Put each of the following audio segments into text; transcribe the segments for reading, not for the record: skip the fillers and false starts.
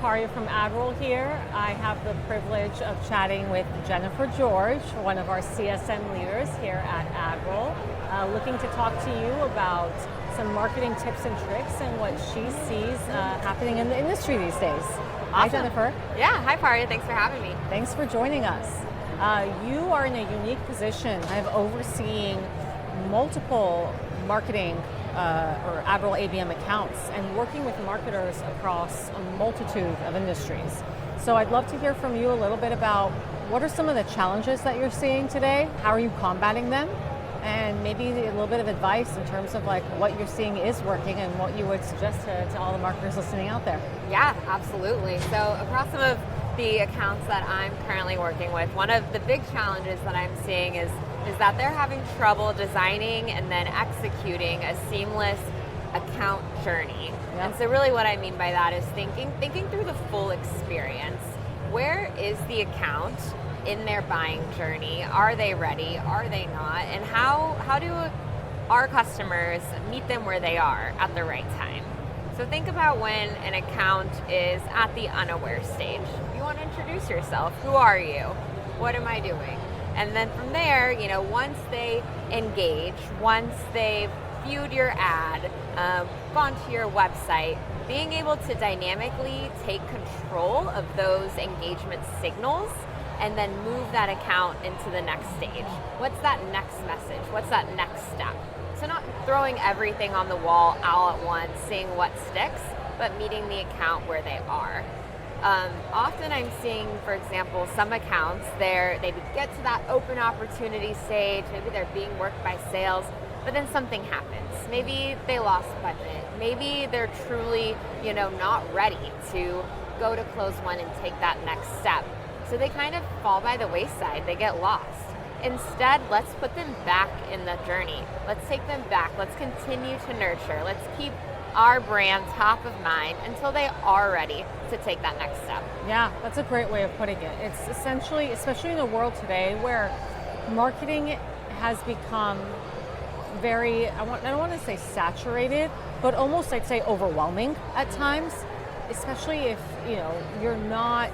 Parya from AdRoll here. I have the privilege of chatting with Jennifer George, one of our CSM leaders here at AdRoll, looking to talk to you about some marketing tips and tricks and what she sees happening in the industry these days. Awesome. Hi, Jennifer. Yeah, hi Parya, thanks for having me. Thanks for joining us. You are in a unique position of overseeing multiple marketing or AdRoll ABM accounts and working with marketers across a multitude of industries. So I'd love to hear from you a little bit about what are some of the challenges that you're seeing today, how are you combating them, and maybe a little bit of advice in terms of like what you're seeing is working and what you would suggest to all the marketers listening out there. Yeah, absolutely. So across some of the accounts that I'm currently working with, one of the big challenges that I'm seeing is that they're having trouble designing and then executing a seamless account journey. Yep. And so really what I mean by that is thinking through the full experience. Where is the account in their buying journey? Are they ready? Are they not? And how do our customers meet them where they are at the right time? So think about when an account is at the unaware stage. You want to introduce yourself. Who are you? What am I doing? And then from there, once they engage, once they've viewed your ad, gone to your website, being able to dynamically take control of those engagement signals and then move that account into the next stage. What's that next message? What's that next step? So not throwing everything on the wall all at once, seeing what sticks, but meeting the account where they are. Often I'm seeing, for example, some accounts, they get to that open opportunity stage, maybe they're being worked by sales, but then something happens. Maybe they lost budget. Maybe they're truly, not ready to go to close one and take that next step. So they kind of fall by the wayside, they get lost. Instead, let's put them back in the journey. Let's take them back. Let's continue to nurture. Let's keep our brand top of mind until they are ready to take that next step. Yeah, that's a great way of putting it. It's essentially, especially in a world today where marketing has become very, I don't want to say saturated, but almost I'd say overwhelming at times, especially if you're not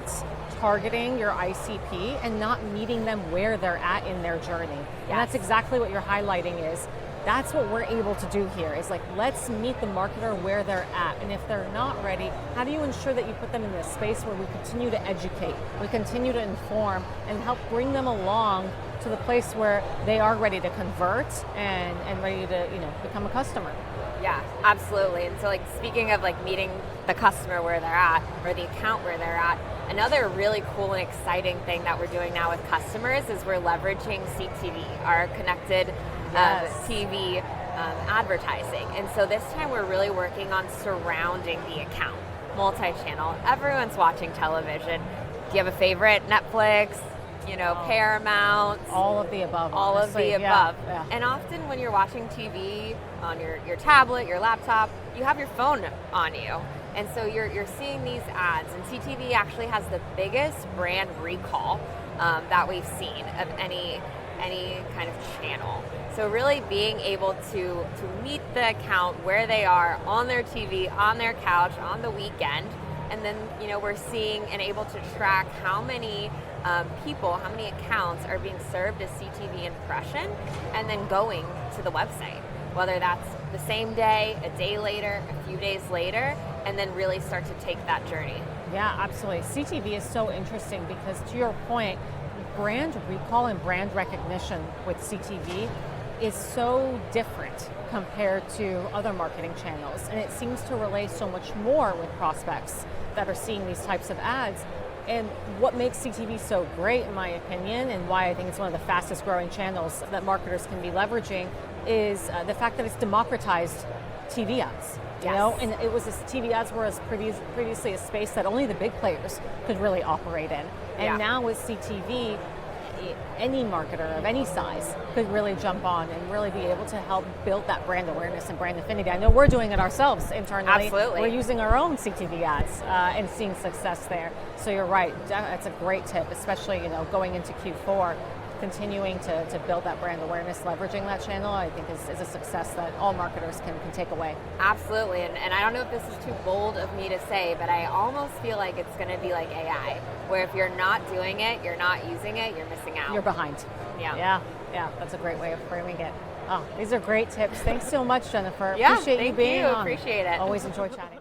targeting your ICP and not meeting them where they're at in their journey. Yes. And that's exactly what you're highlighting is that's what we're able to do here is like, let's meet the marketer where they're at. And if they're not ready, how do you ensure that you put them in this space where we continue to educate, we continue to inform and help bring them along to the place where they are ready to convert and ready to, become a customer. Yeah, absolutely. And so speaking of meeting the customer where they're at or the account where they're at, another really cool and exciting thing that we're doing now with customers is we're leveraging CTV, our connected TV advertising. And so this time we're really working on surrounding the account, multi-channel. Everyone's watching television. Do you have a favorite? Netflix? Paramount, all of the above. All honestly. of the above. Yeah. And often when you're watching TV on your tablet, your laptop, you have your phone on you. And so you're seeing these ads, and CTV actually has the biggest brand recall that we've seen of any kind of channel. So really being able to meet the account where they are on their TV, on their couch, on the weekend, and then we're seeing and able to track how many people, how many accounts are being served as CTV impression and then going to the website, whether that's the same day, a day later, a few days later, and then really start to take that journey. Yeah, absolutely. CTV is so interesting because to your point, brand recall and brand recognition with CTV is so different compared to other marketing channels, and it seems to relay so much more with prospects that are seeing these types of ads. And what makes CTV so great, in my opinion, and why I think it's one of the fastest growing channels that marketers can be leveraging is the fact that it's democratized TV ads. Yes. And it was TV ads were previously a space that only the big players could really operate in. And now with CTV, any marketer of any size could really jump on and really be able to help build that brand awareness and brand affinity. I know we're doing it ourselves internally. Absolutely. We're using our own CTV ads and seeing success there. So you're right, that's a great tip, especially going into Q4. continuing to build that brand awareness, leveraging that channel, I think is a success that all marketers can take away. Absolutely, and I don't know if this is too bold of me to say, but I almost feel like it's going to be like AI, where if you're not doing it, you're not using it, you're missing out. You're behind. Yeah. Yeah, that's a great way of framing it. Oh, these are great tips. Thanks so much, Jennifer. Yeah, Appreciate you thank being you. on. Appreciate it. Always enjoy chatting.